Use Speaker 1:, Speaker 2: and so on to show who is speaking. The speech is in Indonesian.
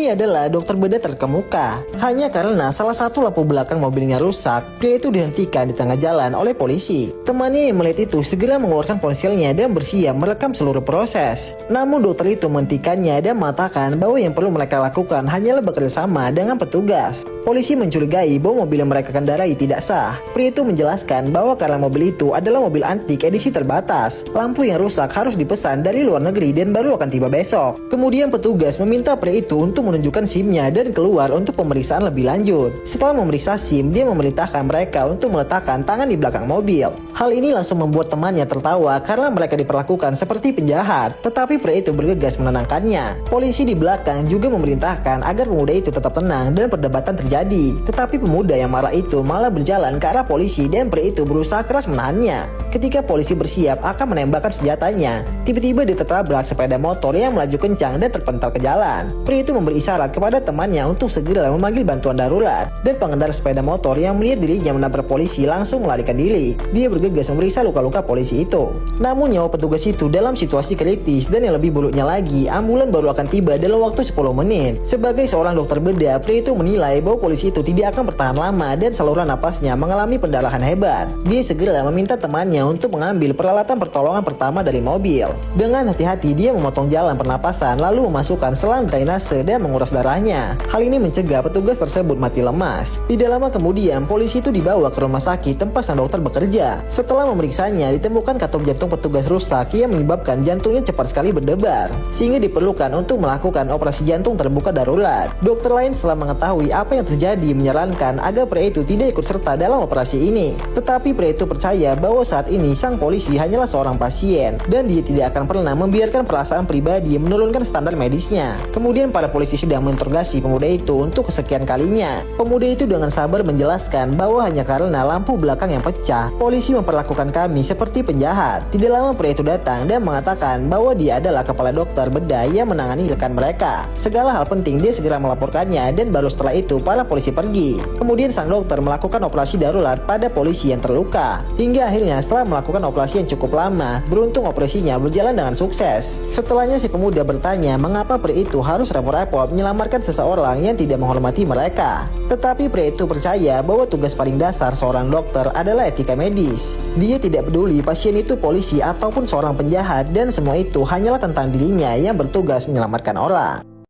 Speaker 1: Ini adalah dokter bedah terkemuka. Hanya karena salah satu lampu belakang mobilnya rusak, pria itu dihentikan di tengah jalan oleh polisi. Temannya yang melihat itu segera mengeluarkan ponselnya dan bersiap merekam seluruh proses. Namun dokter itu menghentikannya dan mengatakan bahwa yang perlu mereka lakukan hanyalah bekerja sama dengan petugas. Polisi mencurigai bahwa mobil yang mereka kendarai tidak sah. Pria itu menjelaskan bahwa karena mobil itu adalah mobil antik edisi terbatas, lampu yang rusak harus dipesan dari luar negeri dan baru akan tiba besok. Kemudian petugas meminta pria itu untuk menunjukkan SIM-nya dan keluar untuk pemeriksaan lebih lanjut. Setelah memeriksa SIM, dia memerintahkan mereka untuk meletakkan tangan di belakang mobil. Hal ini langsung membuat temannya tertawa karena mereka diperlakukan seperti penjahat. Tetapi pria itu bergegas menenangkannya. Polisi di belakang juga memerintahkan agar pemuda itu tetap tenang dan perdebatan terjadi. Tetapi pemuda yang marah itu malah berjalan ke arah polisi dan pria itu berusaha keras menahannya. Ketika polisi bersiap akan menembakkan senjatanya, tiba-tiba dia tertabrak sepeda motor yang melaju kencang dan terpental ke jalan. Pria itu memberi isyarat kepada temannya untuk segera memanggil bantuan darurat, dan pengendara sepeda motor yang melihat dirinya menabrak polisi langsung melarikan diri. Dia bergegas memeriksa luka-luka polisi itu. Namun nyawa petugas itu dalam situasi kritis, dan yang lebih buruknya lagi, ambulan baru akan tiba dalam waktu 10 menit. Sebagai seorang dokter bedah, pria itu menilai bahwa polisi itu tidak akan bertahan lama dan saluran napasnya mengalami pendarahan hebat. Dia segera meminta temannya untuk mengambil peralatan pertolongan pertama dari mobil. Dengan hati-hati dia memotong jalan pernapasan lalu memasukkan selang drainase dan menguras darahnya. Hal ini mencegah petugas tersebut mati lemas. Tidak lama kemudian polisi itu dibawa ke rumah sakit tempat sang dokter bekerja. Setelah memeriksanya ditemukan katup jantung petugas rusak yang menyebabkan jantungnya cepat sekali berdebar, sehingga diperlukan untuk melakukan operasi jantung terbuka darurat. Dokter lain setelah mengetahui apa yang terjadi menyarankan agar pria itu tidak ikut serta dalam operasi ini. Tetapi pria itu percaya bahwa saat ini sang polisi hanyalah seorang pasien dan dia tidak akan pernah membiarkan perasaan pribadi menurunkan standar medisnya. Kemudian para polisi sedang menginterogasi pemuda itu untuk kesekian kalinya. Pemuda itu dengan sabar menjelaskan bahwa hanya karena lampu belakang yang pecah, polisi memperlakukan kami seperti penjahat. Tidak lama pria itu datang dan mengatakan bahwa dia adalah kepala dokter bedah yang menangani rekan mereka. Segala hal penting dia segera melaporkannya dan baru setelah itu para polisi pergi. Kemudian sang dokter melakukan operasi darurat pada polisi yang terluka. Hingga akhirnya setelah melakukan operasi yang cukup lama, beruntung operasinya berjalan dengan sukses. Setelahnya si pemuda bertanya mengapa pria itu harus repot-repot menyelamatkan seseorang yang tidak menghormati mereka. Tetapi pria itu percaya bahwa tugas paling dasar seorang dokter adalah etika medis. Dia tidak peduli pasien itu polisi ataupun seorang penjahat, dan semua itu hanyalah tentang dirinya yang bertugas menyelamatkan orang.